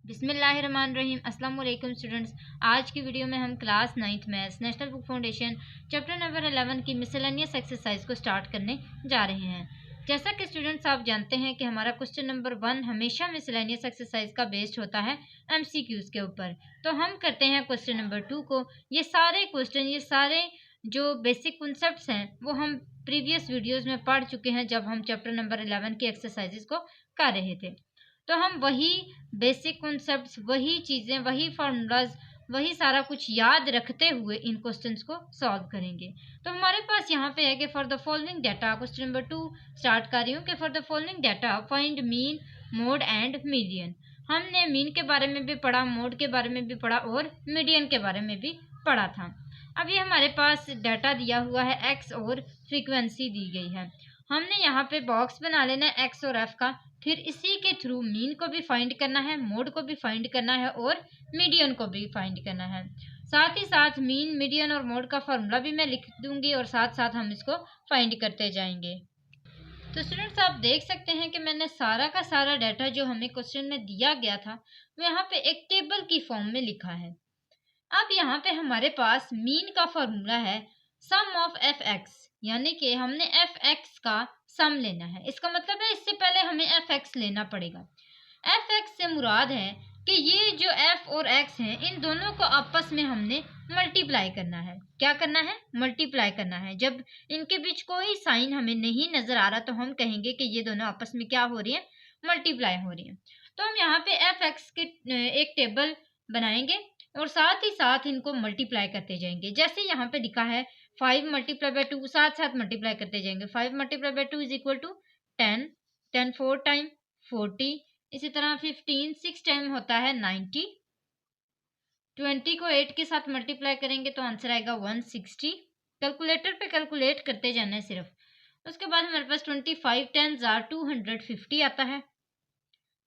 बिस्मिल्लाहिर्रहमानिर्रहीम। अस्सलाम वालेकुम स्टूडेंट्स। आज की वीडियो में हम class 9th maths national book foundation chapter number 11 की मिसलेनियस एक्सरसाइज को स्टार्ट करने जा रहे हैं। जैसा कि स्टूडेंट्स आप जानते हैं कि हमारा क्वेश्चन नंबर 1 हमेशा मिसलेनियस एक्सरसाइज का बेस्ड होता है MCQs के ऊपर। तो हम करते हैं क्वेश्चन नंबर 2 को। ये सारे जो बेसिक कॉन्सेप्ट्स हैं वो हम प्रीवियस वीडियोज़ में पढ़ चुके हैं जब हम चैप्टर नंबर 11 की एक्सरसाइजेज को कर रहे थे। तो हम वही बेसिक कॉन्सेप्ट्स, वही चीज़ें, वही फार्मूलाज, वही सारा कुछ याद रखते हुए इन क्वेश्चंस को सॉल्व करेंगे। तो हमारे पास यहाँ पे है कि for the following data, question number 2 start कर रही हूँ कि for the following data find mean, mode and median. हमने मीन के बारे में भी पढ़ा, मोड के बारे में भी पढ़ा और मीडियन के बारे में भी पढ़ा था। अब ये हमारे पास डाटा दिया हुआ है एक्स और फ्रीक्वेंसी दी गई है। हमने यहाँ पे बॉक्स बना लेना है एक्स और एफ का, फिर इसी के थ्रू मीन को भी फाइंड करना है, मोड को भी फाइंड करना है और मीडियन को भी फाइंड करना है। साथ ही साथ मीन, मीडियन और मोड का फॉर्मूला भी मैं लिख दूंगी और साथ साथ हम इसको फाइंड करते जाएंगे। तो स्टूडेंट्स आप देख सकते हैं कि मैंने सारा का सारा डाटा जो हमें क्वेश्चन में दिया गया था वो यहाँ पे एक टेबल की फॉर्म में लिखा है। अब यहाँ पे हमारे पास मीन का फॉर्मूला है सम ऑफ एफ एक्स, यानी कि हमने एफ एक्स का सम लेना है। इसका मतलब है इससे पहले हमें एफ एक्स लेना पड़ेगा। एफ एक्स से मुराद है कि ये जो एफ और एक्स हैं इन दोनों को आपस में हमने मल्टीप्लाई करना है। क्या करना है? मल्टीप्लाई करना है। जब इनके बीच कोई साइन हमें नहीं नजर आ रहा तो हम कहेंगे कि ये दोनों आपस में क्या हो रही है? मल्टीप्लाई हो रही है। तो हम यहाँ पे एफ एक्स के एक टेबल बनाएंगे और साथ ही साथ इनको मल्टीप्लाई करते जाएंगे। जैसे यहाँ पे लिखा है 5 मल्टीप्लाई बाय 2, साथ साथ मल्टीप्लाई करते जाएंगे। 5 multiply by 2 is equal to 10, 10 4 time 40, इसी तरह 15 6 टाइम होता है 90, 20 को 8 के साथ मल्टीप्लाई करेंगे तो आंसर आएगा 160। कैलकुलेटर पे कैलकुलेट करते जाना है सिर्फ। उसके बाद हमारे पास 25 10 आर 250 आता है।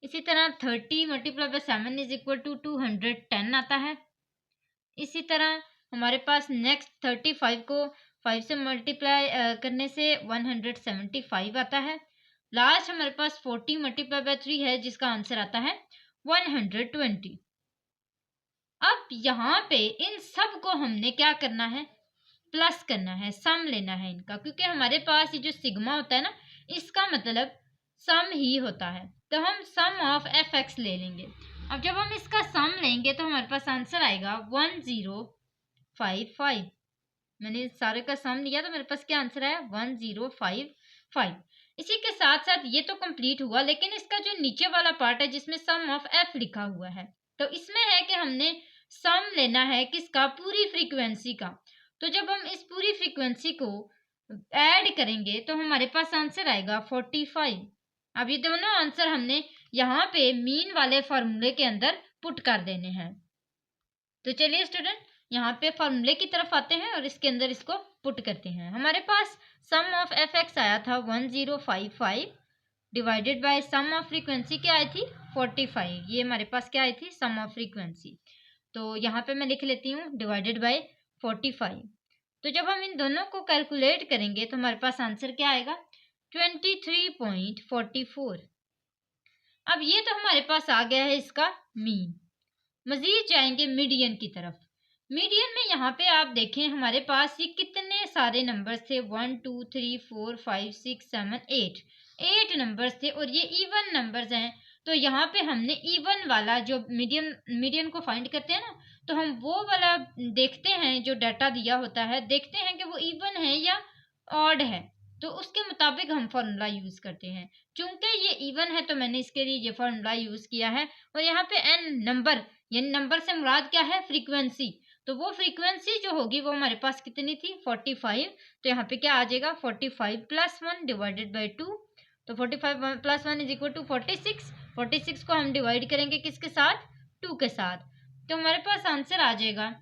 इसी तरह 30 multiply by 7 is equal to 210 आता है। इसी तरह हमारे पास नेक्स्ट 35 को 5 से मल्टीप्लाई करने से 175 आता है। लास्ट हमारे पास 40 मल्टीप्लाई बाय 3 है जिसका आंसर आता है 120। अब यहाँ पे इन सब को हमने क्या करना है? प्लस करना है, सम लेना है इनका, क्योंकि हमारे पास ये जो सिग्मा होता है ना इसका मतलब सम ही होता है। तो हम सम ऑफ एफ एक्स ले लेंगे। अब जब हम इसका सम लेंगे तो हमारे पास आंसर आएगा 1055। मैंने सारे का सम लिया तो मेरे पास क्या आंसर आया? 1055। इसी के साथ साथ ये तो कंप्लीट हुआ, लेकिन इसका जो नीचे वाला पार्ट है जिसमें सम ऑफ एफ लिखा हुआ है तो इसमें है कि हमने सम लेना है किसका? पूरी फ्रीक्वेंसी का। तो जब हम इस पूरी फ्रीक्वेंसी को ऐड करेंगे तो हमारे पास आंसर आएगा 45। अब ये दोनों आंसर हमने यहाँ पे मीन वाले फार्मूले के अंदर पुट कर देने हैं। तो चलिए स्टूडेंट यहाँ पे फार्मूले की तरफ आते हैं और इसके अंदर इसको पुट करते हैं। हमारे पास सम ऑफ एफ एक्स आया था 1055 divided by sum of frequency क्या आई थी? 45। ये हमारे पास क्या आई थी? सम ऑफ फ्रीक्वेंसी। तो यहाँ पे मैं लिख लेती हूँ डिवाइडेड बाय 45। तो जब हम इन दोनों को कैलकुलेट करेंगे तो हमारे पास आंसर क्या आएगा? 23.44। अब ये तो हमारे पास आ गया है इसका मीन। मजीद जाएंगे मीडियन की तरफ। मीडियन में यहाँ पे आप देखें हमारे पास ये कितने सारे नंबर्स थे? 1 2 3 4 5 6 7 8 नंबर्स थे और ये इवन नंबर्स हैं। तो यहाँ पे हमने इवन वाला जो मीडियन को फाइंड करते हैं ना, तो हम वो वाला देखते हैं जो डाटा दिया होता है, देखते हैं कि वो इवन है या ऑड है, तो उसके मुताबिक हम फॉर्मूला यूज करते हैं। चूंकि ये इवन है तो मैंने इसके लिए ये फॉर्मूला यूज किया है। और यहाँ पे एन नंबर, यानी नंबर से मुराद क्या है? फ्रीक्वेंसी। तो वो फ्रीक्वेंसी जो होगी वो हमारे पास कितनी थी? 45। तो यहाँ पे क्या आ जाएगा? 45 प्लस 1 डिवाइडेड बाई 2। तो 45 प्लस 1 इज इक्वल टू 46। 46 को हम डिवाइड करेंगे किसके साथ? 2 के साथ। तो हमारे पास आंसर आ जाएगा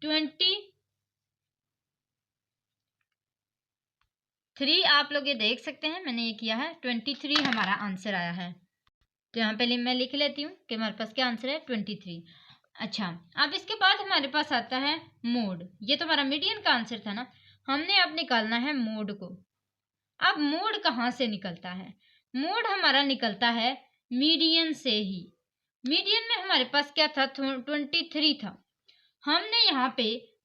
23। आप लोग ये देख सकते हैं मैंने ये किया है 23 हमारा आंसर आया है। तो यहाँ पे मैं लिख लेती हूँ कि हमारे पास क्या आंसर है? 23। अच्छा, अब इसके बाद हमारे पास आता है मोड। ये तो हमारा मीडियन का आंसर था ना, हमने अब निकालना है मोड को। अब मोड कहाँ से निकलता है? मोड हमारा निकलता है मीडियन से ही। मीडियन में हमारे पास क्या था, 23 था। हमने यहाँ पे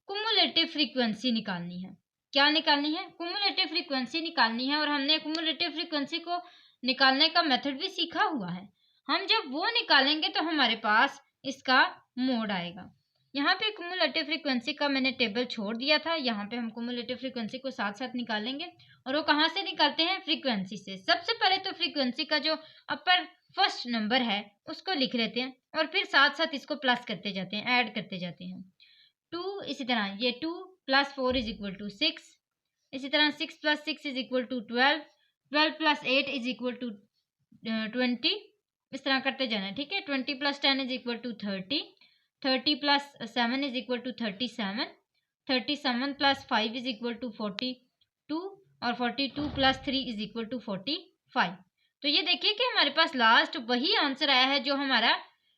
कुमुलेटिव फ्रीक्वेंसी निकालनी है। क्या निकालनी है? कुमुलेटिव फ्रीक्वेंसी निकालनी है। और हमने कुमुलेटिव फ्रीक्वेंसी को निकालने का मेथड भी सीखा हुआ है। हम जब वो निकालेंगे तो हमारे पास इसका मोड आएगा। यहाँ पे कुमुलेटिव फ्रीक्वेंसी का मैंने टेबल छोड़ दिया था। यहाँ पे हम कुमुलेटिव फ्रीक्वेंसी को साथ साथ निकालेंगे। और वो कहाँ से निकालते हैं? फ्रीक्वेंसी से। सबसे पहले तो फ्रीक्वेंसी का जो अपर फर्स्ट नंबर है उसको लिख लेते हैं और फिर साथ साथ इसको प्लस करते जाते हैं, ऐड करते जाते हैं। 2, इसी तरह ये 2 + 4 = 6, इसी तरह 6 + 6 = 12, 12 + 8 = 20, इस तरह करते जाना है। ठीक है, 20 + 10 = 30, 30 + 7 = 37, 37 + 5 = 42 और 42 + 3 = 45। तो ये देखिए कि हमारे पास लास्ट वही आंसर आया है जो हमारा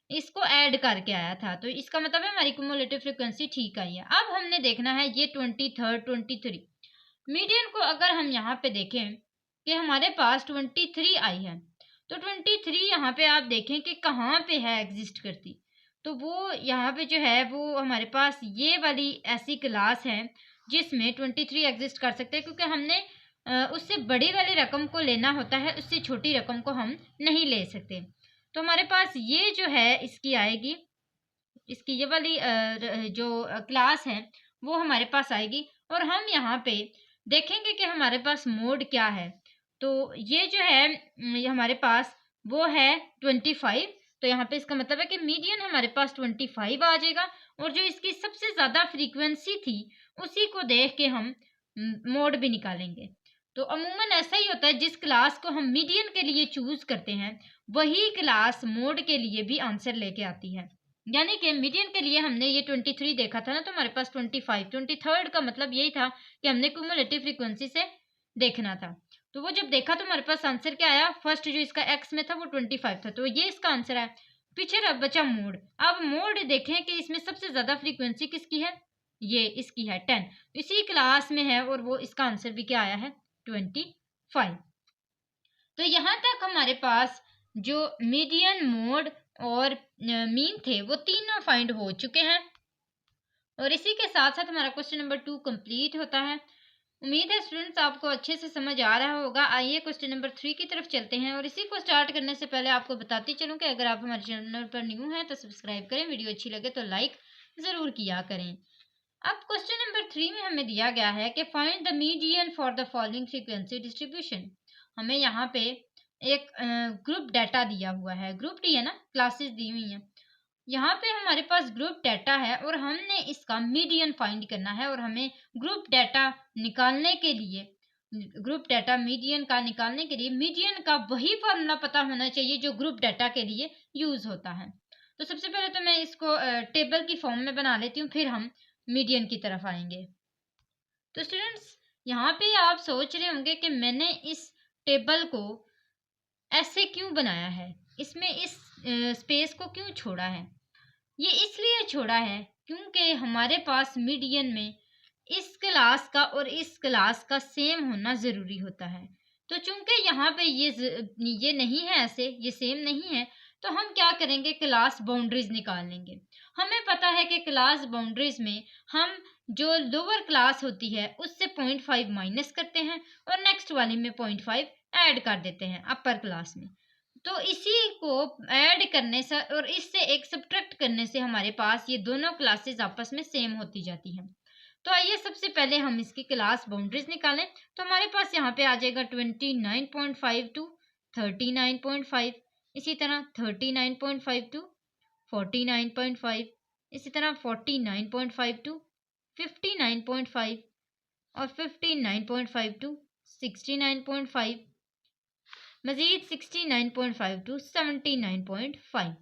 इसको ऐड करके आया था। तो इसका मतलब है हमारी क्युमुलेटिव फ्रीक्वेंसी ठीक आई है। अब हमने देखना है ये 23 मीडियन को। अगर हम यहाँ पे देखें कि हमारे पास 23 आई है, तो 23 यहाँ पे आप देखें कि कहाँ पे है एग्जिस्ट करती। तो वो यहाँ पे जो है वो हमारे पास ये वाली ऐसी क्लास है जिसमें 23 एग्जिस्ट कर सकते हैं, क्योंकि हमने उससे बड़ी वाली रकम को लेना होता है, उससे छोटी रकम को हम नहीं ले सकते। तो हमारे पास ये जो है इसकी आएगी, इसकी ये वाली जो क्लास है वो हमारे पास आएगी। और हम यहाँ पे देखेंगे कि हमारे पास मोड क्या है। तो ये जो है ये हमारे पास वो है 25। तो यहाँ पे इसका मतलब है कि मीडियन हमारे पास 25 आ जाएगा। और जो इसकी सबसे ज़्यादा फ्रीक्वेंसी थी उसी को देख के हम मोड भी निकालेंगे। तो अमूमन ऐसा ही होता है, जिस क्लास को हम मीडियन के लिए चूज करते हैं वही क्लास मोड के लिए भी आंसर लेके आती है। यानी कि मीडियन के लिए हमने ये 23 देखा था ना, तो हमारे पास 25, 23 का मतलब यही था कि हमने क्युमुलेटिव फ्रीक्वेंसी से देखना था। तो वो जब देखा तो हमारे पास आंसर क्या आया, फर्स्ट जो इसका एक्स में था वो 25 था, तो ये इसका आंसर है। पीछे रह बचा मोड। अब मोड देखें कि इसमें सबसे ज्यादा फ्रीक्वेंसी किसकी है, ये इसकी है 10, इसी क्लास में है और वो इसका आंसर भी क्या आया है 25। तो यहाँ तक हमारे पास जो मीडियन, मोड और मीन थे वो तीनों फाइंड हो चुके हैं। और इसी के साथ साथ हमारा क्वेश्चन नंबर 2 कंप्लीट होता है। उम्मीद है स्टूडेंट्स आपको अच्छे से समझ आ रहा होगा। आइए क्वेश्चन नंबर 3 की तरफ चलते हैं। और इसी को स्टार्ट करने से पहले आपको बताती चलूं कि अगर आप हमारे चैनल पर न्यू हैं तो सब्सक्राइब करें, वीडियो अच्छी लगे तो लाइक ज़रूर किया करें। अब क्वेश्चन नंबर 3 में हमें दिया गया है कि find the median for the following frequency distribution. हमें यहाँ पे एक ग्रुप डाटा दिया हुआ है, ग्रुप डी है ना, क्लासेस दी हुई हैं। यहाँ पे हमारे पास ग्रुप डाटा है और हमने इसका मीडियन फाइंड करना है। और हमें ग्रुप डाटा निकालने के लिए, ग्रुप डाटा मीडियन का निकालने के लिए मीडियन का वही फॉर्मूला पता होना चाहिए जो ग्रुप डाटा के लिए यूज होता है। तो सबसे पहले तो मैं इसको टेबल की फॉर्म में बना लेती हूँ, फिर हम मीडियन की तरफ आएंगे। तो स्टूडेंट्स यहाँ पे आप सोच रहे होंगे कि मैंने इस टेबल को ऐसे क्यों बनाया है, इसमें इस स्पेस को क्यों छोड़ा है। ये इसलिए छोड़ा है क्योंकि हमारे पास मीडियन में इस क्लास का और इस क्लास का सेम होना ज़रूरी होता है। तो चूंकि यहाँ पे ये नहीं है, ऐसे ये सेम नहीं है, तो हम क्या करेंगे, क्लास बाउंड्रीज निकाल लेंगे। हमें पता है कि क्लास बाउंड्रीज में हम जो लोअर क्लास होती है उससे 0.5 माइनस करते हैं और नेक्स्ट वाली में 0.5 ऐड कर देते हैं अपर क्लास में। तो इसी को ऐड करने से और इससे एक सब्ट्रैक्ट करने से हमारे पास ये दोनों क्लासेस आपस में सेम होती जाती हैं। तो आइए सबसे पहले हम इसकी क्लास बाउंड्रीज निकालें। तो हमारे पास यहाँ पे आ जाएगा 29.5 टू 39.5, इसी तरह 39.5 टू 49.5, इसी तरह 49.5 टू 59.5 और 59.5 टू 69.5, मजीद 69.5 टू 79.5।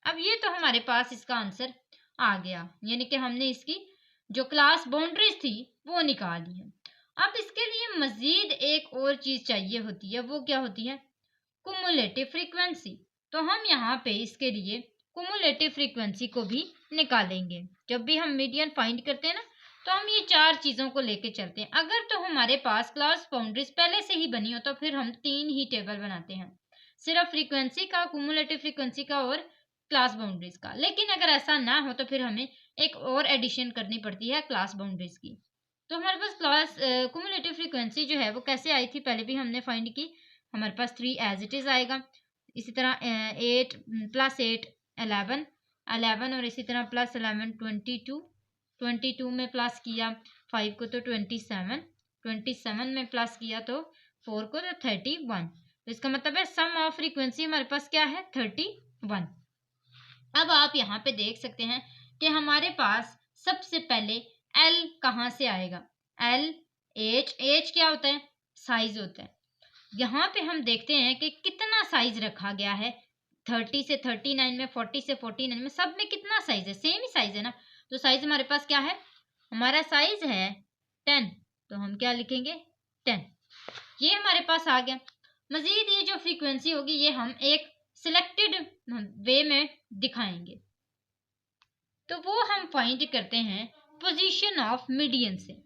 अब ये तो हमारे पास इसका आंसर आ गया, यानी कि हमने इसकी जो क्लास बाउंड्रीज थी वो निकाल ली है। अब इसके लिए मजीद एक और चीज चाहिए होती है, वो क्या होती है, कुमुलेटिव फ्रीक्वेंसी। तो हम यहाँ पे इसके लिए कुमुलेटिव फ्रीक्वेंसी को भी निकालेंगे। जब भी हम मीडियन फाइंड करते हैं ना, तो हम ये 4 चीज़ों को लेके चलते हैं। अगर तो हमारे पास क्लास बाउंड्रीज पहले से ही बनी हो तो फिर हम 3 ही टेबल बनाते हैं, सिर्फ फ्रीक्वेंसी का, कुमुलेटिव फ्रीक्वेंसी का और क्लास बाउंड्रीज का। लेकिन अगर ऐसा ना हो तो फिर हमें एक और एडिशन करनी पड़ती है क्लास बाउंड्रीज की। तो हमारे पास क्लास क्युमुलेटिव फ्रीक्वेंसी जो है वो कैसे आई थी, पहले भी हमने फाइंड की। हमारे पास 3 एज इट इज आएगा। इसी तरह 8 + 8 11 11 और इसी तरह +11 22 22 में प्लस किया 5 को तो 27 27 में प्लस किया तो 4 को तो 31। तो इसका मतलब है सम ऑफ फ्रीक्वेंसी हमारे पास क्या है 31। अब आप यहाँ पे देख सकते हैं कि हमारे पास सबसे पहले एल कहाँ से आएगा। एल एच क्या होता है, साइज होता है। यहाँ पे हम देखते हैं कि कितना साइज रखा गया है। 30 से 39 में, 40 से 49 में, सब में कितना साइज है, सेम ही साइज है ना। तो साइज हमारे पास क्या है, हमारा साइज है 10। तो हम क्या लिखेंगे 10। ये हमारे पास आ गया। मजीद ये जो फ्रीक्वेंसी होगी ये हम एक सिलेक्टेड वे में दिखाएंगे। तो वो हम फाइंड करते हैं पोजीशन ऑफ मीडियन से।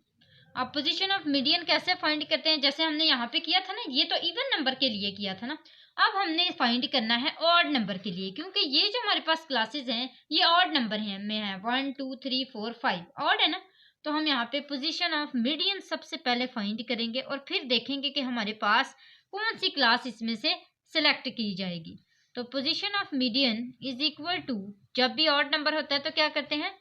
अब पोजीशन ऑफ मीडियन कैसे फाइंड करते हैं, जैसे हमने यहाँ पे किया था ना, ये तो इवन नंबर के लिए किया था ना। अब हमने फाइंड करना है ऑड नंबर के लिए, क्योंकि ये जो हमारे पास क्लासेस हैं ये ऑड नंबर हैं में है 1 2 3 4 5 ऑड है ना। तो हम यहाँ पे पोजीशन ऑफ मीडियन सबसे पहले फाइंड करेंगे और फिर देखेंगे कि हमारे पास कौन सी क्लास इसमें से सिलेक्ट की जाएगी। तो position of median is equal to, जब भी ऑड नंबर होता है तो क्या करते हैं,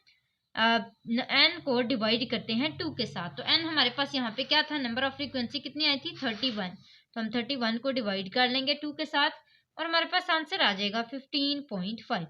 n को डिवाइड करते हैं 2 के साथ। तो n हमारे पास यहाँ पे क्या था, नंबर ऑफ फ्रीक्वेंसी कितनी आई थी 31। तो हम 31 को डिवाइड कर लेंगे 2 के साथ और हमारे पास आंसर आ जाएगा 15.5।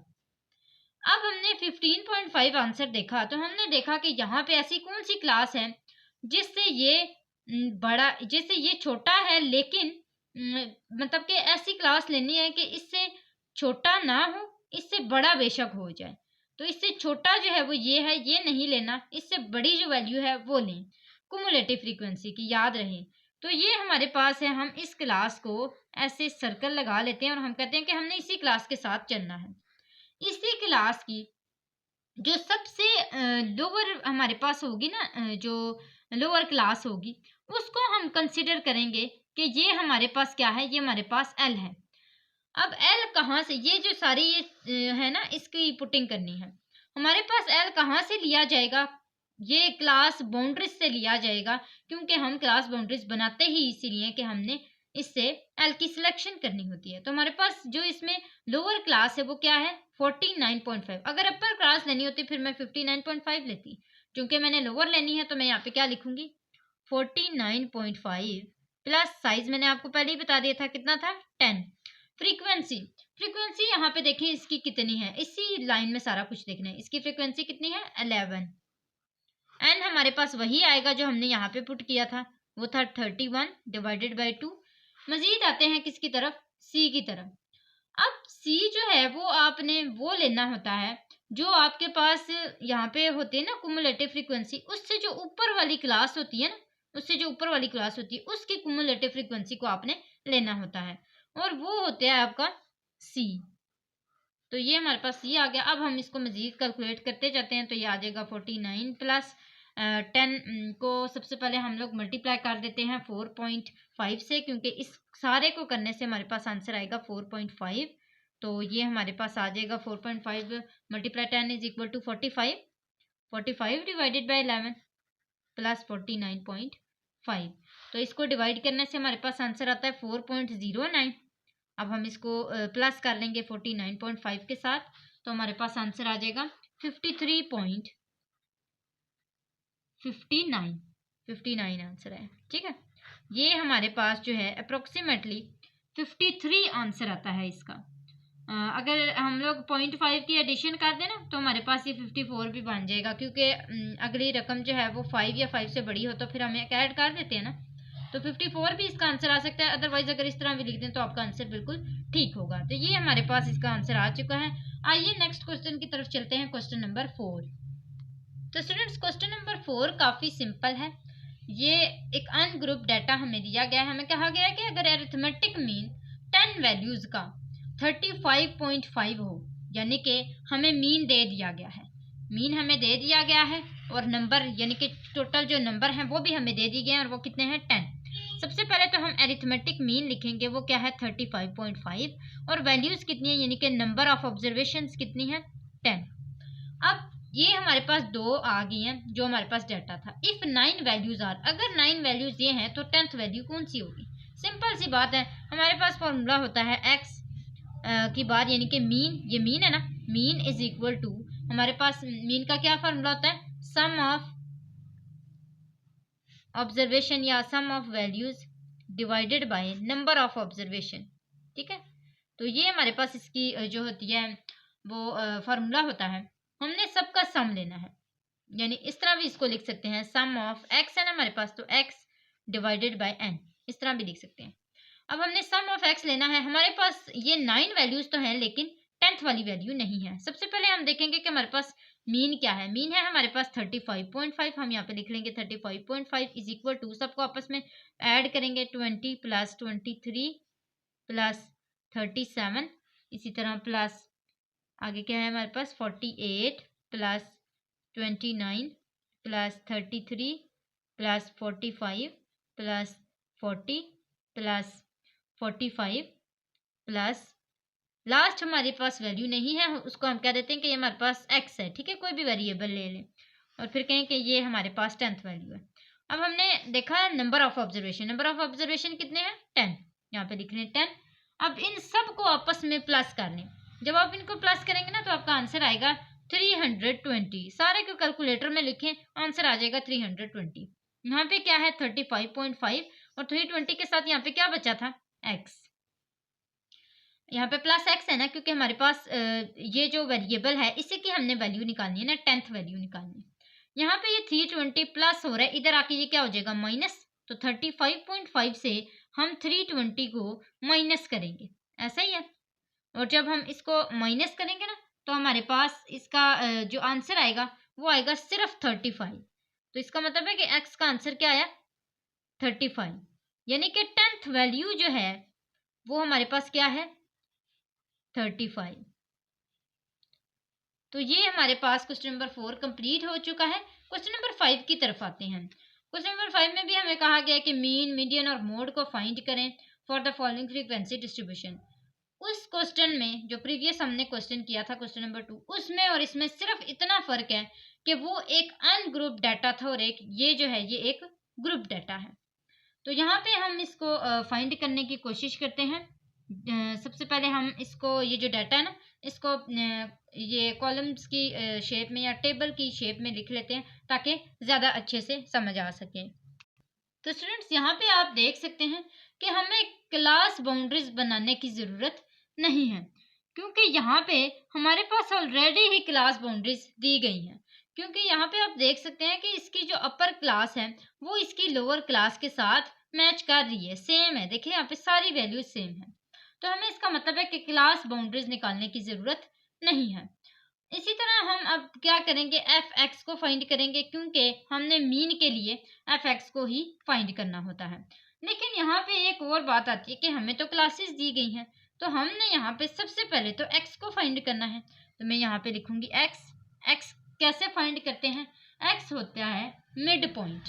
अब हमने 15.5 आंसर देखा तो हमने देखा कि यहाँ पे ऐसी कौन सी क्लास है जिससे ये बड़ा, जिससे ये छोटा है, लेकिन मतलब कि ऐसी क्लास लेनी है कि इससे छोटा ना हो, इससे बड़ा बेशक हो जाए। तो इससे छोटा जो है वो ये है, ये नहीं लेना, इससे बड़ी जो वैल्यू है वो लें कुमुलेटिव फ्रीक्वेंसी की, याद रहे। तो ये हमारे पास है, हम इस क्लास को ऐसे सर्कल लगा लेते हैं और हम कहते हैं कि हमने इसी क्लास के साथ चलना है। इसी क्लास की जो सबसे लोअर हमारे पास होगी ना, जो लोअर क्लास होगी उसको हम कंसिडर करेंगे कि ये हमारे पास क्या है, ये हमारे पास एल है। अब एल कहाँ से, ये जो सारी ये है ना इसकी पुटिंग करनी है। हमारे पास एल कहाँ से लिया जाएगा, ये क्लास बाउंड्रीज से लिया जाएगा, क्योंकि हम क्लास बाउंड्रीज बनाते ही इसीलिए कि हमने इससे एल की सिलेक्शन करनी होती है। तो हमारे पास जो इसमें लोअर क्लास है वो क्या है 49.5। अगर अपर क्लास लेनी होती फिर मैं 59.5 लेती, क्योंकि मैंने लोअर लेनी है तो मैं यहाँ पे क्या लिखूंगी 49.5 प्लस साइज मैंने आपको पहले ही बता दिया था कितना था 10। फ्रीक्वेंसी, फ्रीक्वेंसी यहाँ पे देखें इसकी कितनी है, इसी लाइन में सारा कुछ देखना है। इसकी फ्रीक्वेंसी कितनी है 11। एन हमारे पास वही आएगा जो हमने यहाँ पे पुट किया था, वो था 31 डिवाइडेड बाई 2। मजीद आते हैं किसकी तरफ, सी की तरफ। अब सी जो है वो आपने वो लेना होता है जो आपके पास यहाँ पे होते हैं ना कुमुलेटिव फ्रीक्वेंसी, उससे जो ऊपर वाली क्लास होती है ना, उससे जो ऊपर वाली क्लास होती है उसकी कुमुलेटिव फ्रीक्वेंसी को आपने लेना होता है, और वो होता है आपका सी। तो ये हमारे पास सी आ गया। अब हम इसको मजीद कैलकुलेट करते जाते हैं तो ये आ जाएगा 49 प्लस 10 को सबसे पहले हम लोग मल्टीप्लाई कर देते हैं 4.5 से, क्योंकि इस सारे को करने से हमारे पास आंसर आएगा 4.5। तो ये हमारे पास आ जाएगा 4.5 multiply 10 is equal to 45। 45 divided by 11 plus 49.5। तो इसको डिवाइड करने से हमारे पास आंसर आता है 4.09। अब हम इसको प्लस कर लेंगे 49.5 के साथ, तो हमारे पास आंसर आ जाएगा 53.59 आंसर है। ठीक है, ये हमारे पास जो है अप्रोक्सीमेटली 53 आंसर आता है इसका। अगर हम लोग 0.5 की एडिशन कर दें ना तो हमारे पास ये 54 भी बन जाएगा, क्योंकि अगली रकम जो है वो 5 या 5 से बड़ी हो तो फिर हम एक ऐड कर देते हैं ना, तो 54 भी इसका आंसर आ सकता है। अदरवाइज अगर इस तरह भी लिख दें तो आपका आंसर बिल्कुल ठीक होगा। तो ये हमारे पास इसका आंसर आ चुका है। आइए नेक्स्ट क्वेश्चन की तरफ चलते हैं, क्वेश्चन नंबर 4। तो स्टूडेंट्स क्वेश्चन नंबर 4 काफ़ी सिंपल है। ये एक अनग्रुप डाटा हमें दिया गया है। हमें कहा गया है कि अगर अरिथमेटिक मीन 10 वैल्यूज़ का 35.5 हो, यानी कि हमें मीन दे दिया गया है, मीन हमें दे दिया गया है और नंबर यानी कि टोटल जो नंबर हैं वो भी हमें दे दिए गए हैं और वो कितने हैं 10। सबसे पहले तो हम एरिथमेटिक मीन लिखेंगे, वो क्या है 35.5, और वैल्यूज कितनी है यानी कि नंबर ऑफ ऑब्जर्वेशंस कितनी है 10। अब ये हमारे पास दो आ गई हैं जो हमारे पास डाटा था। इफ 9 वैल्यूज आर, अगर 9 वैल्यूज ये हैं तो 10th वैल्यू कौन सी होगी? सिंपल सी बात है, हमारे पास फॉर्मूला होता है एक्स की बार यानी कि मीन, ये मीन है ना, मीन इज इक्वल टू, हमारे पास मीन का क्या फॉर्मूला होता है, सम ऑफ ऑब्जर्वेशन या sum of values divided by number of observation. ठीक है, तो ये हमारे पास इसकी जो होती है वो फॉर्मूला होता है। हमने सबका सम लेना है, यानी इस तरह भी इसको लिख सकते हैं, सम ऑफ एक्स है ना हमारे पास, तो एक्स डिवाइडेड बाय एन, इस तरह भी लिख सकते हैं। अब हमने सम ऑफ एक्स लेना है, हमारे पास ये 9 वैल्यूज तो हैं लेकिन 10th वाली वैल्यू नहीं है। सबसे पहले हम देखेंगे कि हमारे पास मीन क्या है। मीन है हमारे पास 35.5, हम यहाँ पे लिख लेंगे 35.5 इज इक्वल टू, सबको आपस में ऐड करेंगे 20 प्लस 23 प्लस 37, इसी तरह प्लस आगे क्या है हमारे पास 48 plus 29 plus 33 plus 45 plus 40 plus 45 plus last हमारे पास वैल्यू नहीं है, उसको हम कह देते हैं कि ये हमारे पास एक्स है। ठीक है, कोई भी वेरिएबल ले लें और फिर कहें कि ये हमारे पास 10th वैल्यू है। अब हमने देखा number of observation, number of observation कितने हैं 10, यहाँ पे लिख रहे हैं 10। अब इन सब को आपस में प्लस कर लें, जब आप इनको प्लस करेंगे ना तो आपका आंसर आएगा 320। सारे को कैलकुलेटर में लिखें, आंसर आ जाएगा 320। यहाँ पे क्या है 35.5 और 320 के साथ यहाँ पे क्या बचा था एक्स, यहाँ पे प्लस एक्स है ना, क्योंकि हमारे पास ये जो वेरिएबल है इसी की हमने वैल्यू निकालनी है ना, 10th वैल्यू निकालनी है। यहाँ पे ये 320 प्लस हो रहा है, इधर आके ये क्या हो जाएगा माइनस, तो 35.5 से हम 320 को माइनस करेंगे, ऐसा ही है। और जब हम इसको माइनस करेंगे ना तो हमारे पास इसका जो आंसर आएगा वो आएगा सिर्फ 35। तो इसका मतलब है कि एक्स का आंसर क्या आया 35, यानी कि 10th वैल्यू जो है वो हमारे पास क्या है 35। तो ये हमारे पास क्वेश्चन नंबर 4 कंप्लीट हो चुका है। क्वेश्चन नंबर 5 की तरफ आते हैं। क्वेश्चन नंबर 5 में भी हमें कहा गया है कि मीन, मीडियन और मोड को फाइंड करें for the following frequency distribution. उस क्वेश्चन में जो प्रीवियस हमने क्वेश्चन किया था क्वेश्चन नंबर 2, उसमें और इसमें सिर्फ इतना फर्क है कि वो एक अनग्रुप डाटा था और एक ये जो है ये एक ग्रुप डाटा है। तो यहाँ पे हम इसको फाइंड करने की कोशिश करते हैं। सबसे पहले हम इसको, ये जो डाटा है ना, इसको ये कॉलम्स की शेप में या टेबल की शेप में लिख लेते हैं ताकि ज़्यादा अच्छे से समझ आ सके। तो स्टूडेंट्स यहाँ पे आप देख सकते हैं कि हमें क्लास बाउंड्रीज बनाने की ज़रूरत नहीं है, क्योंकि यहाँ पे हमारे पास ऑलरेडी ही क्लास बाउंड्रीज दी गई हैं। क्योंकि यहाँ पे आप देख सकते हैं कि इसकी जो अपर क्लास है वो इसकी लोअर क्लास के साथ मैच कर रही है, सेम है। देखिए यहाँ पे सारी वैल्यूज सेम है, तो हमें इसका मतलब है कि क्लास बाउंड्रीज निकालने की ज़रूरत नहीं है। इसी तरह हम अब क्या करेंगे, एफ एक्स को फाइंड करेंगे, क्योंकि हमने मीन के लिए एफ एक्स को ही फाइंड करना होता है। लेकिन यहाँ पे एक और बात आती है कि हमें तो क्लासेस दी गई हैं, तो हमने यहाँ पे सबसे पहले तो एक्स को फाइंड करना है। तो मैं यहाँ पे लिखूंगी एक्स। एक्स कैसे फाइंड करते हैं, एक्स होता है मिड पॉइंट।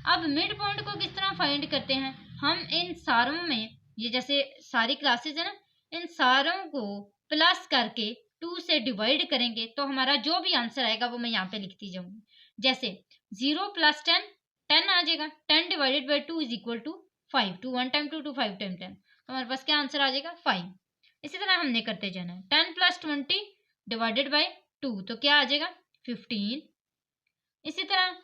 अब मिड पॉइंट को किस तरह फाइंड करते हैं, हम इन सारों में, ये जैसे सारी क्लासेस है ना, इन सारों को प्लस करके 2 से डिवाइड करेंगे तो हमारा जो भी आंसर आएगा वो मैं यहाँ पे लिखती जाऊंगी। जैसे 0 प्लस 10 10 आ जाएगा, 10 divided by 2 is equal to 5, 2 1 time 2 2 5 time 10, तो हमारे पास क्या आंसर आ जाएगा 5। इसी तरह हमने करते जाना है, 10 प्लस 20 डिवाइडेड बाई 2 तो क्या आ जाएगा 15। इसी तरह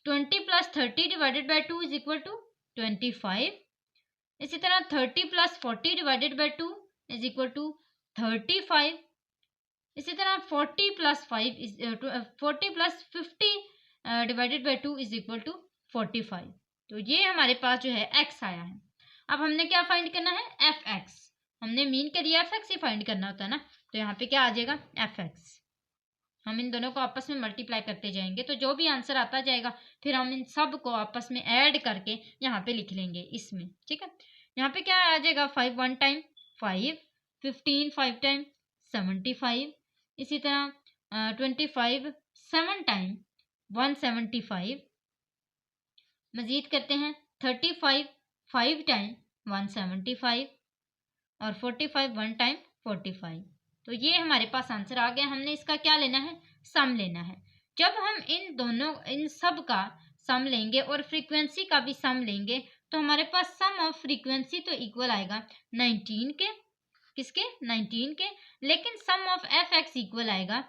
20 plus 30 divided by 2 is equal to 25। इसी तरह 30 plus 40 divided by 2 is equal to 35। इसी तरह 40 plus 50 divided by 2 is equal to 45। तो ये हमारे पास जो है एक्स आया है। अब हमने क्या फाइंड करना है, एफ एक्स। हमने मीन के लिए एफ एक्स ही फाइंड करना होता है ना, तो यहाँ पे क्या आ जाएगा एफ एक्स। हम इन दोनों को आपस में मल्टीप्लाई करते जाएंगे तो जो भी आंसर आता जाएगा फिर हम इन सब को आपस में ऐड करके यहाँ पे लिख लेंगे इसमें। ठीक है, यहाँ पे क्या आ जाएगा 5 1 टाइम 5, 15 5 टाइम 75, इसी तरह 25 7 टाइम 175। मजीद करते हैं 35 5 टाइम 175 और 45 1 टाइम 45। तो ये हमारे पास आंसर आ गया। हमने इसका क्या लेना है, सम लेना है। जब हम इन सब का सम लेंगे और फ्रीक्वेंसी का भी सम लेंगे तो हमारे पास सम ऑफ फ्रीक्वेंसी तो इक्वल आएगा 19 के, किसके, 19 के, लेकिन सम ऑफ एफ एक्स इक्वल आएगा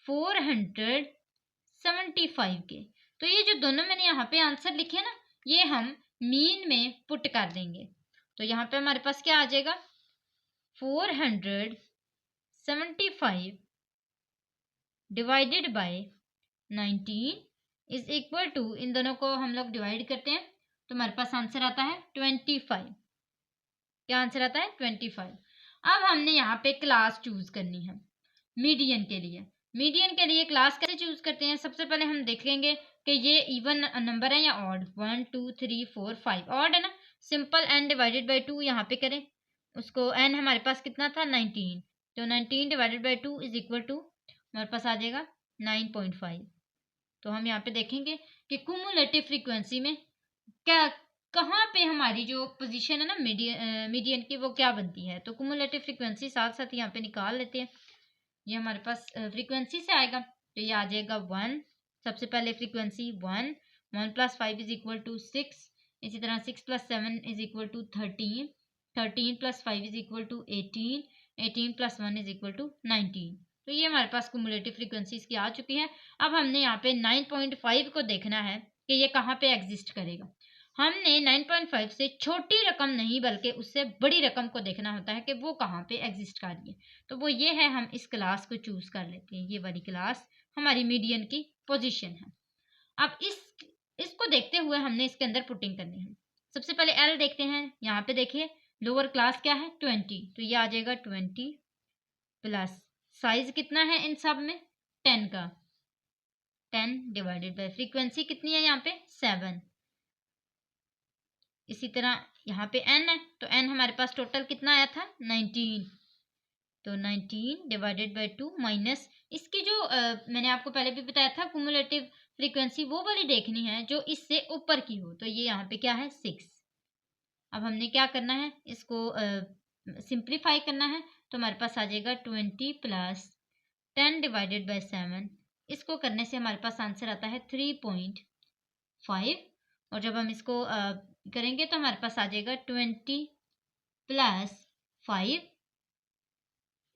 475 के। तो ये जो दोनों मैंने यहाँ पे आंसर लिखे ना, ये हम मीन में पुट कर देंगे। तो यहाँ पे हमारे पास क्या आ जाएगा, 475 divided by 19 is equal to, इन दोनों को हम लोग डिवाइड करते हैं तो हमारे पास आंसर आता है 25। क्या आंसर आता है, 25। अब हमने यहाँ पे क्लास चूज करनी है मीडियन के लिए। मीडियन के लिए क्लास कैसे चूज करते हैं, सबसे पहले हम देखेंगे कि ये इवन नंबर है या ऑड। 1 2 3 4 5 ऑड है ना, सिंपल n डिवाइडेड बाई 2 यहाँ पे करें, उसको n हमारे पास कितना था 19, तो 19 divided by 2 is equal to हमारे पास आ जाएगा 9.5। तो हम यहाँ पे देखेंगे कि कुमुलेटिव फ्रीक्वेंसी में क्या, कहाँ पे हमारी जो पोजीशन है ना मीडियन की, वो क्या बनती है। तो कुमुलेटिव फ्रीक्वेंसी साथ साथ यहाँ पे निकाल लेते हैं। ये हमारे पास फ्रीक्वेंसी से आएगा, तो ये आ जाएगा 1। सबसे पहले फ्रीक्वेंसी 1, 1 + 5 इज इक्वल टू 6। इसी तरह 6 + 7 is equal to 13, 13 + 5 is equal to 18, 18 + 1 is equal to 19। तो ये हमारे पास कुमुलेटिव फ्रीक्वेंसी इसकी आ चुकी है। अब हमने यहाँ पे 9.5 को देखना है कि ये कहाँ पे एग्जिस्ट करेगा। हमने 9.5 से छोटी रकम नहीं बल्कि उससे बड़ी रकम को देखना होता है कि वो कहाँ पे एग्जिस्ट कर रही है। तो वो ये है, हम इस क्लास को चूज कर लेते हैं। ये वाली क्लास हमारी मीडियन की पोजीशन है। अब इसको देखते हुए हमने इसके अंदर पुटिंग करनी है। सबसे पहले एल देखते हैं। यहाँ पे देखिए लोअर क्लास क्या है 20, तो ये आ जाएगा 20 प्लस साइज कितना है इन सब में 10 का, 10 डिवाइडेड बाय फ्रीक्वेंसी कितनी है यहाँ पे 7। इसी तरह यहाँ पे n है, तो n हमारे पास टोटल कितना आया था 19, तो 19 डिवाइडेड बाय 2 माइनस इसकी जो मैंने आपको पहले भी बताया था कुमुलेटिव फ्रीक्वेंसी वो वाली देखनी है जो इससे ऊपर की हो। तो ये यहाँ पे क्या है 6। अब हमने क्या करना है, इसको सिंप्लीफाई करना है। तो हमारे पास आ जाएगा 20 प्लस 10 डिवाइडेड बाय 7। इसको करने से हमारे पास आंसर आता है 3.5। और जब हम इसको करेंगे तो हमारे पास आ जाएगा 20 प्लस 5।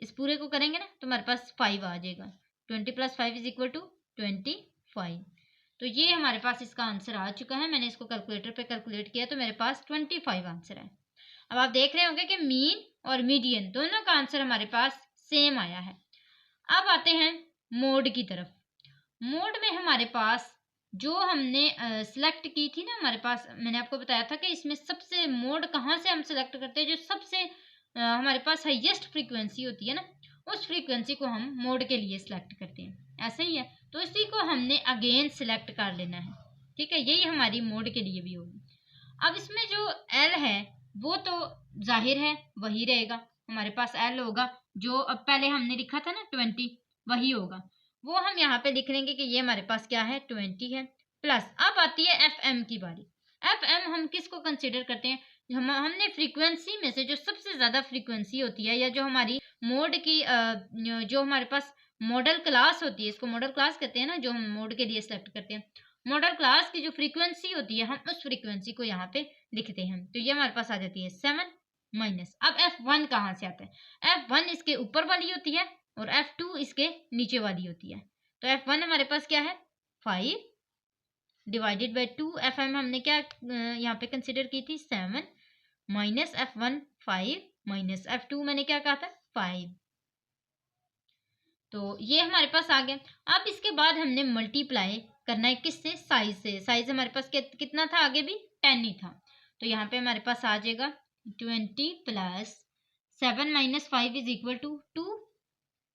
इस पूरे को करेंगे ना तो हमारे पास 5 आ जाएगा। 20 + 5 इज इक्वल टू 25। तो ये हमारे पास इसका आंसर आ चुका है। मैंने इसको कैलकुलेटर पे कैलकुलेट किया तो मेरे पास 25 आंसर है। अब आप देख रहे होंगे कि मीन और मीडियन दोनों का आंसर हमारे पास सेम आया है। अब आते हैं मोड की तरफ। मोड में हमारे पास जो हमने सिलेक्ट की थी ना, हमारे पास मैंने आपको बताया था कि इसमें सबसे मोड कहाँ से हम सिलेक्ट करते हैं, जो सबसे हमारे पास हाईएस्ट फ्रीक्वेंसी होती है ना, उस फ्रीक्वेंसी को हम मोड के लिए सिलेक्ट करते हैं। ऐसे ही है, तो इसी को हमने अगेन सिलेक्ट कर लेना है। ठीक है, यही हमारी मोड के लिए भी होगी। अब इसमें जो एल है वो तो जाहिर है वही रहेगा, हमारे पास एल होगा जो अब पहले हमने लिखा था ना 20, वही होगा। वो हम यहाँ पे लिख लेंगे कि ये हमारे पास क्या है 20 है। प्लस अब आती है एफ एम की बारी। एफ एम हम किसको कंसिडर करते हैं, हमने फ्रीक्वेंसी में से जो सबसे ज्यादा फ्रीक्वेंसी होती है या जो हमारी मोड की जो हमारे पास मॉडल क्लास होती है, इसको मॉडल क्लास कहते हैं ना, जो हम मोड के लिए सेलेक्ट करते हैं, मॉडल क्लास की जो फ्रीक्वेंसी होती है हम उस फ्रीक्वेंसी को यहाँ पे लिखते हैं। तो ये हमारे पास आ जाती है 7 माइनस। अब F1 कहाँ से आता है, F1 इसके ऊपर वाली होती है और F2 इसके नीचे वाली होती है। तो F1 हमारे पास क्या है 5 डिवाइडेड बाई 2। FM हमने क्या यहाँ पे कंसिडर की थी 7 माइनस F1 5 माइनस F2 मैंने क्या कहा था 5। तो ये हमारे पास आ गया। अब इसके बाद हमने मल्टीप्लाई करना है किससे, साइज से। साइज हमारे पास कितना था, आगे भी 10 ही था। तो यहाँ पे हमारे पास आ जाएगा 20 plus 7 minus 5 is equal to 2।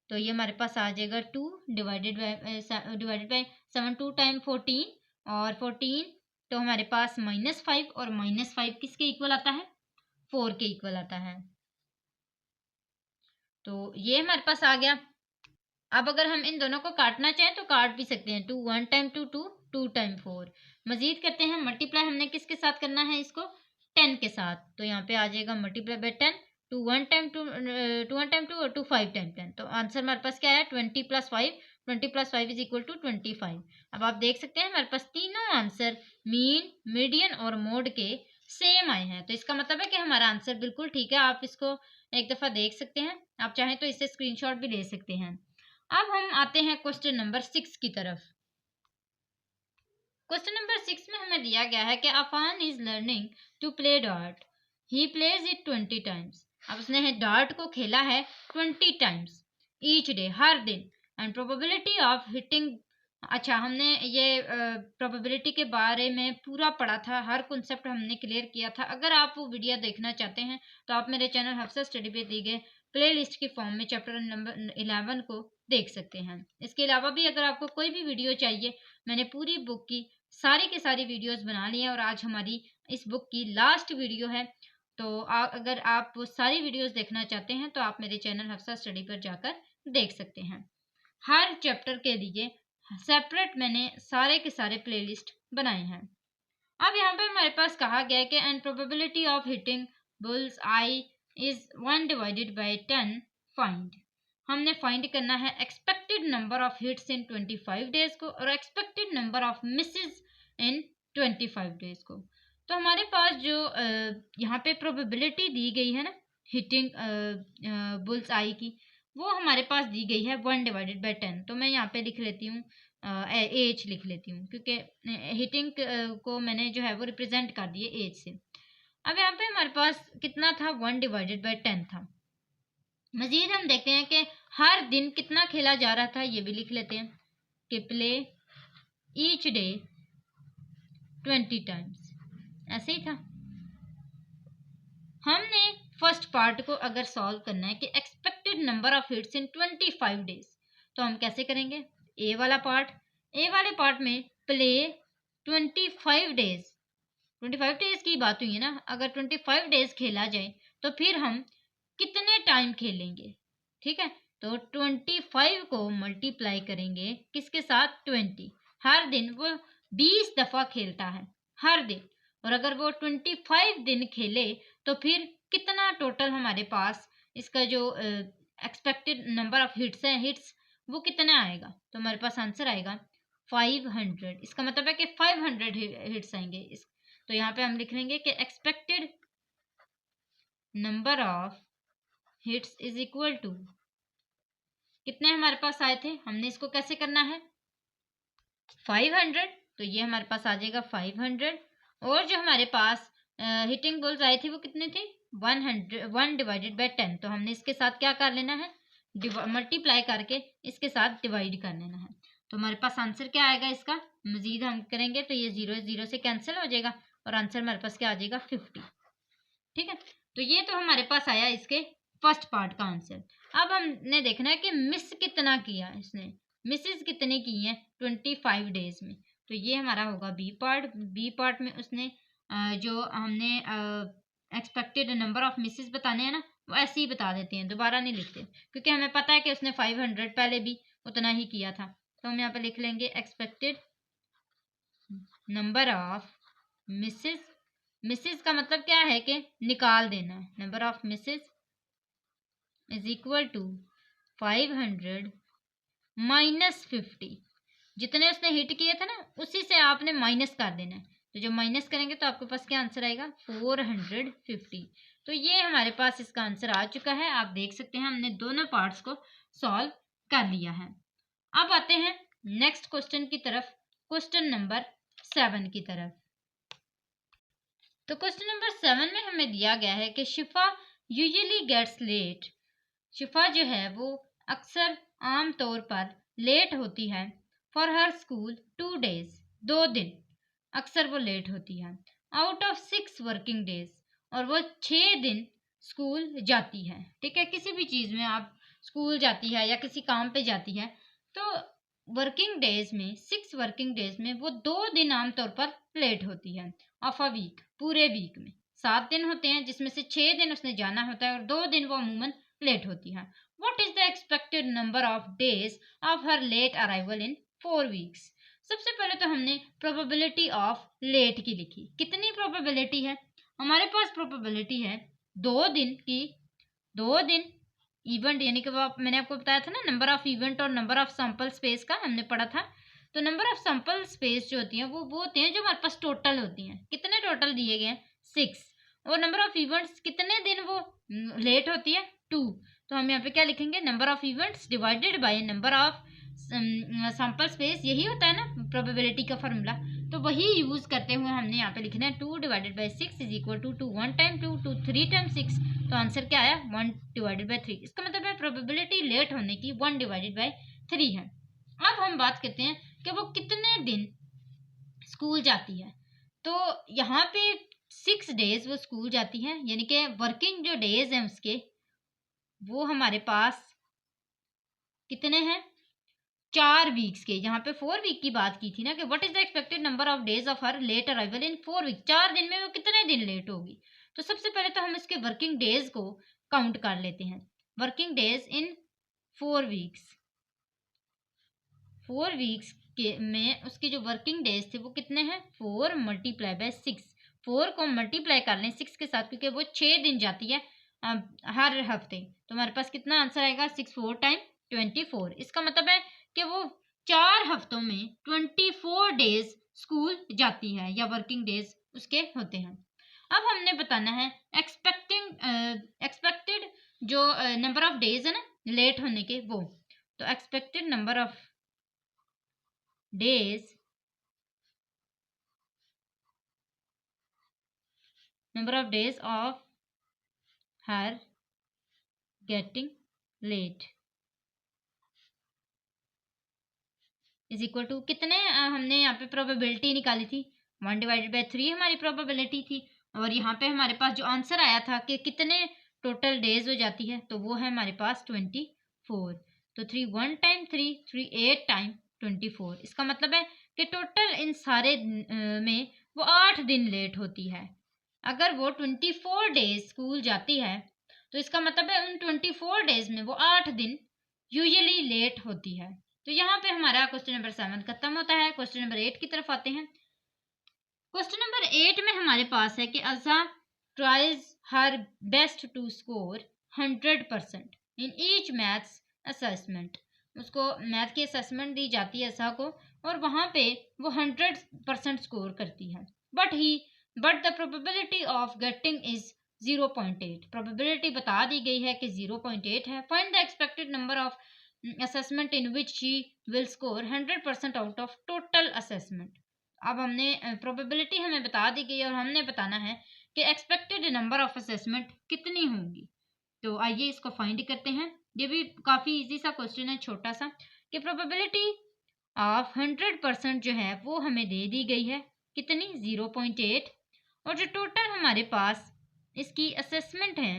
तो ये हमारे पास आ जाएगा 2 डिवाइडेड बाई 7 2 टाइम 14 और 14, तो हमारे पास -5 और -5 किसके इक्वल आता है 4 के इक्वल आता है। तो ये हमारे पास आ गया। अब अगर हम इन दोनों को काटना चाहें तो काट भी सकते हैं। 2 1 टाइम 2 2 2 टाइम 4। मजीद करते हैं मल्टीप्लाई हमने किसके साथ करना है, इसको 10 के साथ, तो यहाँ पे आ जाएगा multiply by 10, two one time two और टू 5 टाइम 10, तो आंसर हमारे पास क्या है 20 + 5, 20 + 5 इज इक्वल टू 25। अब आप देख सकते हैं हमारे पास तीनों आंसर मीन, मीडियन और मोड के सेम आए हैं, तो इसका मतलब है कि हमारा आंसर बिल्कुल ठीक है। आप इसको एक दफ़ा देख सकते हैं, आप चाहें तो इससे स्क्रीनशॉट भी ले सकते हैं। अब हम आते हैं क्वेश्चन नंबर 6 की तरफ। क्वेश्चन नंबर 6 में हमें दिया गया है कि Afan is learning to play dart, ही प्लेज इट 20 टाइम्स। अब उसने डार्ट को खेला है 20 टाइम्स ईच डे, हर दिन, एंड प्रोबेबिलिटी ऑफ हिटिंग। अच्छा, हमने ये प्रोबेबिलिटी के बारे में पूरा पढ़ा था, हर कॉन्सेप्ट हमने क्लियर किया था। अगर आप वो वीडियो देखना चाहते हैं तो आप मेरे चैनल हफ्सा स्टडी पे दी गए प्ले लिस्ट की फॉर्म में चैप्टर नंबर 11 को देख सकते हैं। इसके अलावा भी अगर आपको कोई भी वीडियो चाहिए, मैंने पूरी बुक की सारी की सारी वीडियोस बना ली हैं और आज हमारी इस बुक की लास्ट वीडियो है। तो अगर आप वो सारी वीडियोस देखना चाहते हैं तो आप मेरे चैनल हफ्सा स्टडी पर जाकर देख सकते हैं। हर चैप्टर के लिए सेपरेट मैंने सारे के सारे प्लेलिस्ट बनाए हैं। अब यहाँ पे हमारे पास कहा गया है कि and probability of hitting bull's eye is 1 divided by 10 find. हमने फाइंड करना है expected number of hits in 25 days को और expected number of misses in 25 days को। तो हमारे पास जो यहाँ पे प्रोबेबिलिटी दी गई है ना हिटिंग बुल्स आई की, वो हमारे पास दी गई है 1 डिवाइडेड बाय 10। तो मैं यहाँ पे लिख लेती हूँ एज लिख लेती हूँ, क्योंकि हिटिंग को मैंने जो है वो रिप्रेजेंट कर दिए एज से। अब यहाँ पे हमारे पास कितना था 1 डिवाइडेड बाय 10 था। मजीद हम देखते हैं कि हर दिन कितना खेला जा रहा था, ये भी लिख लेते हैं कि प्ले ईच डे 20 टाइम्स, ऐसे ही था। हमने फर्स्ट पार्ट को अगर सॉल्व करना है कि expected number of hits in 25 days, तो हम कैसे करेंगे? ए वाला पार्ट, ए वाले पार्ट में प्ले 25 डेज, 25 डेज की बात हुई है ना, अगर 25 डेज खेला जाए तो फिर हम कितने टाइम खेलेंगे? ठीक है, तो 25 को मल्टीप्लाई करेंगे किसके साथ? 20। हर दिन वो 20 दफ़ा खेलता है हर दिन, और अगर वो 25 दिन खेले तो फिर कितना टोटल हमारे पास इसका जो एक्सपेक्टेड नंबर ऑफ हिट्स है, हिट्स वो कितना आएगा? तो हमारे पास आंसर आएगा 500। इसका मतलब है कि 500 हिट्स आएंगे। तो यहाँ पे हम लिख लेंगे कि expected number of hits is equal to कितने हमारे पास आए थे, हमने इसको कैसे करना है 500, तो ये हमारे पास आ जाएगा 500। और जो हमारे पास हिटिंग बॉल्स आई थी वो कितने थे 1 डिवाइडेड बाय 10, तो हमने इसके साथ क्या कर लेना है मल्टीप्लाई करके इसके साथ डिवाइड कर लेना है। तो हमारे पास आंसर क्या आएगा इसका, मजीद हम करेंगे तो ये 0 0 से कैंसिल हो जाएगा और आंसर हमारे पास क्या आ जाएगा 50। ठीक है, तो ये तो हमारे पास आया इसके फर्स्ट पार्ट का आंसर। अब हमने देखना है कि मिस कितना किया इसने, मिसेस कितने की हैं 25 डेज में, तो ये हमारा होगा बी पार्ट। बी पार्ट में उसने जो हमने एक्सपेक्टेड नंबर ऑफ मिसेस बताने हैं ना, वो ऐसे ही बता देते हैं, दोबारा नहीं लिखते, क्योंकि हमें पता है कि उसने 500 पहले भी उतना ही किया था। तो हम यहाँ पे लिख लेंगे expected number of misses. Misses का मतलब क्या है कि निकाल देना है, number of misses is equal to 500 minus 50। जितने उसने हिट किए थे ना उसी से आपने माइनस कर देना है, तो जब माइनस करेंगे तो आपके पास क्या आंसर आएगा 450। तो ये हमारे पास इसका आंसर आ चुका है। आप देख सकते हैं हमने दोनों पार्ट्स को सॉल्व कर लिया है। अब आते हैं नेक्स्ट क्वेश्चन की तरफ, क्वेश्चन नंबर 7 की तरफ। तो क्वेश्चन नंबर 7 में हमें दिया गया है कि शिफा यूजुअली गेट्स लेट। शिफा जो है वो अक्सर आम तौर पर लेट होती है फॉर हर स्कूल 2 डेज, 2 दिन अक्सर वो लेट होती है, आउट ऑफ 6 वर्किंग डेज, और वो 6 दिन स्कूल जाती है। ठीक है, किसी भी चीज़ में आप स्कूल जाती है या किसी काम पे जाती है, तो वर्किंग डेज में 6 वर्किंग डेज में वो 2 दिन आमतौर पर लेट होती है ऑफ अ वीक। पूरे वीक में 7 दिन होते हैं जिसमें से 6 दिन उसने जाना होता है और 2 दिन वो अमूमन लेट होती है। What is the expected number of days of her late arrival in 4 weeks. सबसे पहले तो हमने प्रोबेबिलिटी ऑफ लेट की लिखी। कितनी प्रोबेबिलिटी है, हमारे पास प्रोबेबिलिटी है 2 दिन की, 2 दिन इवेंट यानी कि वो मैंने आपको बताया था ना, नंबर ऑफ इवेंट और नंबर ऑफ सैंपल स्पेस का हमने पढ़ा था। तो नंबर ऑफ सैंपल स्पेस जो होती हैं वो होते हैं जो हमारे पास टोटल होती हैं। कितने टोटल दिए गए हैं? 6। और नंबर ऑफ इवेंट्स कितने दिन वो लेट होती है? 2। तो हम यहाँ पे क्या लिखेंगे? Number of events divided by number of sample space, यही होता है ना प्रोबेबिलिटी का फॉर्मूला। तो वही यूज करते हुए हमने यहाँ पे लिखना है 2 divided by 6 is equal to 1 time 2 2 3 time 6। तो आंसर क्या आया? 1 डिवाइडेड बाई 3। इसका मतलब है प्रोबेबिलिटी लेट होने की 1 डिवाइडेड बाई 3 है। अब हम बात करते हैं कि वो कितने दिन स्कूल जाती है। तो यहाँ पे 6 डेज वो स्कूल जाती है, यानी कि वर्किंग जो डेज हैं उसके वो हमारे पास कितने हैं? 4 वीक्स के। यहाँ पे 4 वीक की बात की थी ना कि what is the expected number of days of her late arrival in 4 week. 4 दिन में वो कितने दिन लेट होगी? तो सबसे पहले तो हम इसके वर्किंग डेज को काउंट कर लेते हैं। Working days in 4 weeks. 4 weeks के में उसके जो वर्किंग डेज थे वो कितने हैं? 4 मल्टीप्लाई बाय 6। 4 को मल्टीप्लाई कर लें 6 के साथ, क्योंकि वो 6 दिन जाती है हर हफ्ते। तो हमारे पास कितना आंसर आएगा? 6 4 टाइम 24। इसका मतलब है कि वो 4 हफ्तों में 24 डेज स्कूल जाती है, या वर्किंग डेज उसके होते हैं। अब हमने बताना है एक्सपेक्टेड जो नंबर ऑफ डेज है ना लेट होने के वो। तो expected number of days, number of days of her getting late is equal to कितने हमने यहाँ पे प्रोबेबिलिटी निकाली थी? 1 डिवाइडेड बाई 3 हमारी प्रोबेबिलिटी थी। और यहाँ पे हमारे पास जो आंसर आया था कि कितने टोटल डेज हो जाती है, तो वो है हमारे पास 24। तो 3 1 टाइम 3 3 8 टाइम 24। इसका मतलब है कि टोटल इन सारे में वो 8 दिन लेट होती है। अगर वो 24 डेज स्कूल जाती है तो इसका मतलब है उन 24 डेज में वो 8 दिन यूजुअली लेट होती है। तो यहाँ पे हमारा क्वेश्चन नंबर 7 खत्म होता है। क्वेश्चन नंबर 8 की तरफ आते हैं। क्वेश्चन नंबर 8 में हमारे पास है कि Aza tries her best to score 100% in each maths assessment. उसको मैथ की असेसमेंट दी जाती है अज़ा को, और वहाँ पे वो 100% स्कोर करती है। But the probability of getting is 0.8। Probability बता दी गई है कि 0.8 है। Find the expected number of assessment in which she will score 100% out of total assessment. अब हमने प्रोबेबिलिटी हमें बता दी गई और हमने बताना है कि एक्सपेक्टेड नंबर ऑफ असेसमेंट कितनी होंगी। तो आइए इसको फाइंड करते हैं। ये भी काफ़ी इजी सा क्वेश्चन है, छोटा सा, कि प्रोबेबिलिटी ऑफ 100% जो है वो हमें दे दी गई है कितनी? 0.8। और जो टोटल हमारे पास इसकी असेसमेंट है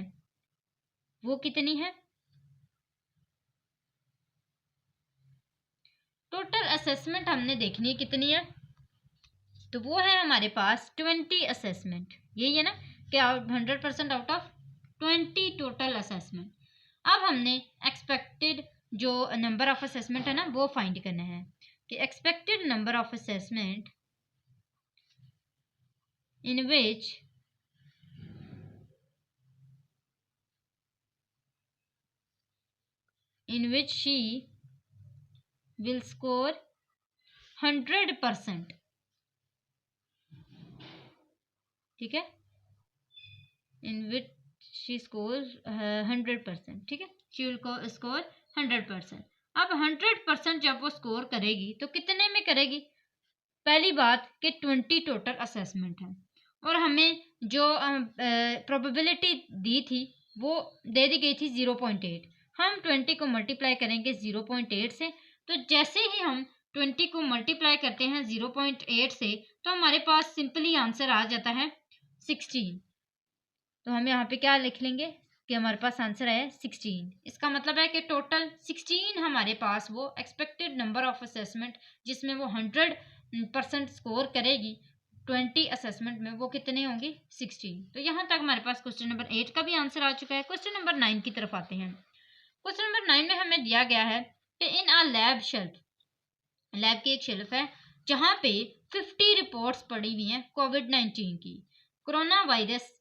वो कितनी है? टोटल असेसमेंट हमने देखनी है कितनी है, तो वो है हमारे पास 20 असेसमेंट। यही है ना कि 100% आउट ऑफ 20 टोटल असेसमेंट। अब हमने एक्सपेक्टेड जो नंबर ऑफ असेसमेंट है ना वो फाइंड करना है कि expected number of assessment in which she will score 100%। ठीक है, इन विच शी स्कोर 100%। ठीक है, शी विल स्कोर 100%। अब 100% जब वो स्कोर करेगी तो कितने में करेगी? पहली बात कि 20 टोटल असेसमेंट है, और हमें जो प्रोबेबिलिटी दी थी वो दे दी गई थी 0.8। हम 20 को मल्टीप्लाई करेंगे 0.8 से। तो जैसे ही हम 20 को मल्टीप्लाई करते हैं 0.8 से, तो हमारे पास सिंपली आंसर आ जाता है 16। तो हम यहाँ पे क्या लिख लेंगे कि हमारे पास आंसर है 16। इसका मतलब है कि टोटल 16 हमारे पास वो एक्सपेक्टेड नंबर ऑफ असेसमेंट जिसमें वो 100% स्कोर करेगी 20 असेसमेंट में, वो कितने होंगे? 16। तो यहाँ तक हमारे पास क्वेश्चन नंबर 8 का भी आंसर आ चुका है। क्वेश्चन नंबर 9 की तरफ आते हैं। क्वेश्चन नंबर 9 में हमें दिया गया है कि इन अ लैब शेल्फ, लैब की एक शेल्फ है जहाँ पे 50 रिपोर्ट्स पड़ी हुई हैं कोविड-19 की। कोरोना वायरस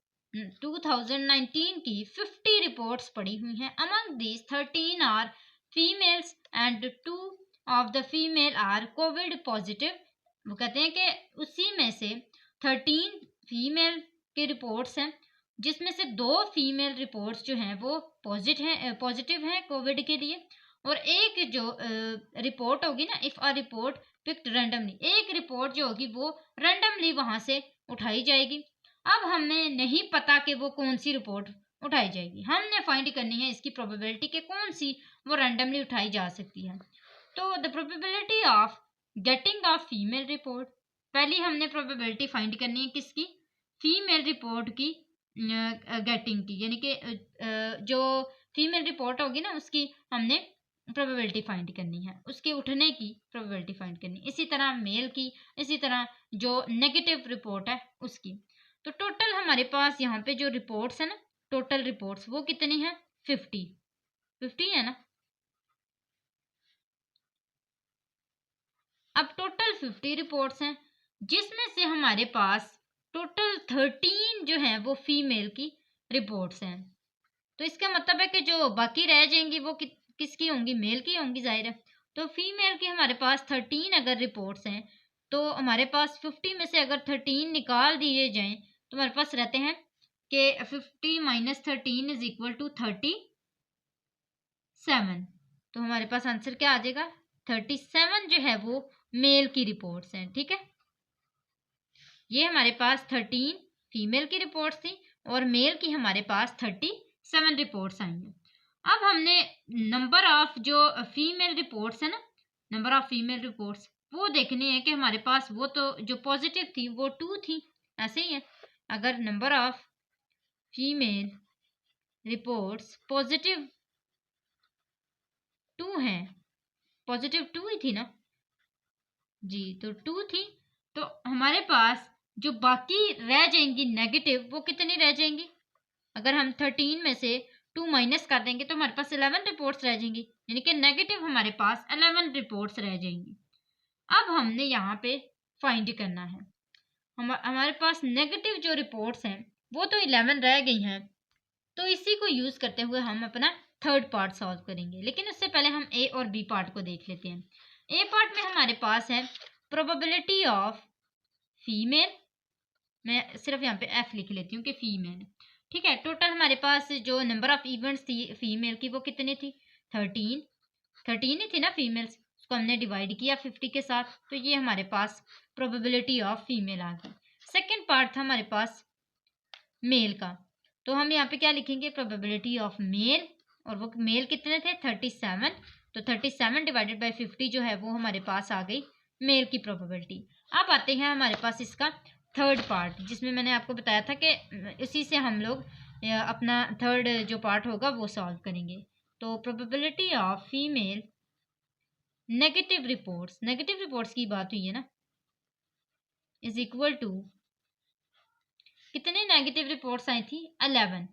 2019 की 50 रिपोर्ट्स पड़ी हुई हैं। Among these 13 are females and 2 of the female are COVID positive. वो कहते हैं कि उसी में से 13 फीमेल के रिपोर्ट्स हैं, जिसमें से 2 फीमेल रिपोर्ट्स जो हैं वो पॉजिटिव हैं कोविड के लिए, और एक जो रिपोर्ट होगी ना, if a report picked randomly, एक रिपोर्ट जो होगी वो रैंडमली वहाँ से उठाई जाएगी। अब हमें नहीं पता कि वो कौन सी रिपोर्ट उठाई जाएगी, हमने फाइंड करनी है इसकी प्रोबेबिलिटी कि कौन सी वो रैंडमली उठाई जा सकती है। तो the probability of getting a female report, पहली हमने प्रोबेबिलिटी फाइंड करनी है किसकी, फीमेल रिपोर्ट की गेटिंग की, यानी कि जो फीमेल रिपोर्ट होगी ना उसकी हमने प्रोबेबिलिटी फाइंड करनी है, उसके उठने की प्रोबेबिलिटी फाइंड करनी है। इसी तरह मेल की, इसी तरह जो नेगेटिव रिपोर्ट है उसकी। तो टोटल हमारे पास यहाँ पे जो रिपोर्ट्स है ना, टोटल रिपोर्ट्स वो कितनी है, 50 है ना। अब टोटल 50 रिपोर्ट्स हैं, जिसमें से हमारे पास टोटल 13 जो हैं वो फीमेल की रिपोर्ट्स हैं। तो इसका मतलब है कि जो बाकी रह जाएंगी वो किसकी होंगी, मेल की होंगी, जाहिर है। तो फीमेल की हमारे पास 13 अगर रिपोर्ट्स हैं, तो हमारे पास 50 में से अगर 13 निकाल दिए जाएं तो हमारे पास रहते हैं कि 50 माइनस 13 इज इक्वल टू 37। तो हमारे पास आंसर क्या आ जाएगा, 37 जो है वो मेल की रिपोर्ट्स हैं। ठीक है, ये हमारे पास 13 फीमेल की रिपोर्ट्स थी और मेल की हमारे पास 37 रिपोर्ट्स आई हैं। अब हमने नंबर ऑफ जो फीमेल रिपोर्ट्स है ना, नंबर ऑफ फीमेल रिपोर्ट्स वो देखने हैं कि हमारे पास वो तो जो पॉजिटिव थी वो 2 थी, ऐसे ही है। अगर number of female reports positive 2 हैं, पॉजिटिव 2 ही थी ना जी, तो 2 थी, तो हमारे पास जो बाकी रह जाएंगी नेगेटिव वो कितनी रह जाएंगी, अगर हम 13 में से 2 माइनस कर देंगे तो हमारे पास 11 रिपोर्ट्स रह जाएंगी, यानी कि नेगेटिव हमारे पास 11 रिपोर्ट्स रह जाएंगी। अब हमने यहाँ पे फाइंड करना है, हमारे पास नेगेटिव जो रिपोर्ट्स हैं वो तो 11 रह गई हैं, तो इसी को यूज़ करते हुए हम अपना थर्ड पार्ट सॉल्व करेंगे। लेकिन उससे पहले हम ए और बी पार्ट को देख लेते हैं। ए पार्ट में हमारे पास है प्रोबेबिलिटी ऑफ फीमेल, मैं सिर्फ यहाँ पे एफ लिख लेती हूँ कि फीमेल। ठीक है, टोटल हमारे पास जो नंबर ऑफ इवेंट्स थी फीमेल की वो कितनी थी, 13 ही थी ना फीमेल्स, उसको हमने डिवाइड किया 50 के साथ, तो ये हमारे पास प्रोबेबिलिटी ऑफ फीमेल आ गई। सेकेंड पार्ट था हमारे पास मेल का, तो हम यहाँ पे क्या लिखेंगे, प्रोबेबिलिटी ऑफ मेल, और वो मेल कितने थे, 37, तो 37 डिवाइडेड बाई 50 जो है वो हमारे पास आ गई मेल की प्रोबेबिलिटी। अब आते हैं हमारे पास इसका थर्ड पार्ट, जिसमें मैंने आपको बताया था कि इसी से हम लोग अपना थर्ड जो पार्ट होगा वो सॉल्व करेंगे। तो probability of female negative reports की बात हुई है ना, इज इक्वल टू, कितने नेगेटिव रिपोर्ट्स आई थी, 11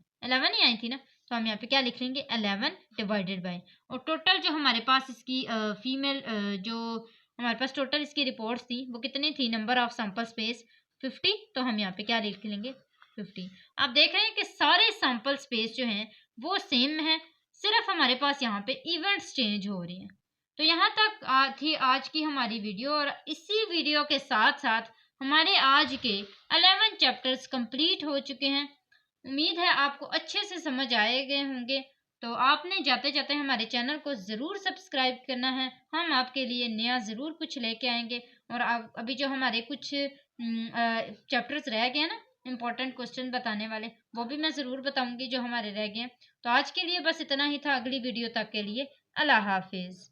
ही आई थी ना, तो हम यहाँ पे क्या लिख लेंगे, 11 डिवाइडेड बाय, और टोटल जो हमारे पास इसकी फीमेल जो हमारे पास टोटल इसकी रिपोर्ट्स थी वो कितनी थी, नंबर ऑफ सैंपल स्पेस 50, तो हम यहाँ पे क्या लिख लेंगे, 50। आप देख रहे हैं कि सारे सैंपल स्पेस जो हैं वो सेम है, सिर्फ हमारे पास यहाँ पे इवेंट्स चेंज हो रही हैं। तो यहाँ तक थी आज की हमारी वीडियो, और इसी वीडियो के साथ साथ हमारे आज के 11 चैप्टर्स कंप्लीट हो चुके हैं। उम्मीद है आपको अच्छे से समझ आए गए होंगे। तो आपने जाते जाते हमारे चैनल को ज़रूर सब्सक्राइब करना है, हम आपके लिए नया ज़रूर कुछ लेके आएंगे। और अभी जो हमारे कुछ चैप्टर्स रह गए हैं ना, इम्पोर्टेंट क्वेश्चन बताने वाले, वो भी मैं ज़रूर बताऊंगी जो हमारे रह गए हैं। तो आज के लिए बस इतना ही था, अगली वीडियो तक के लिए अल्लाह हाफिज़।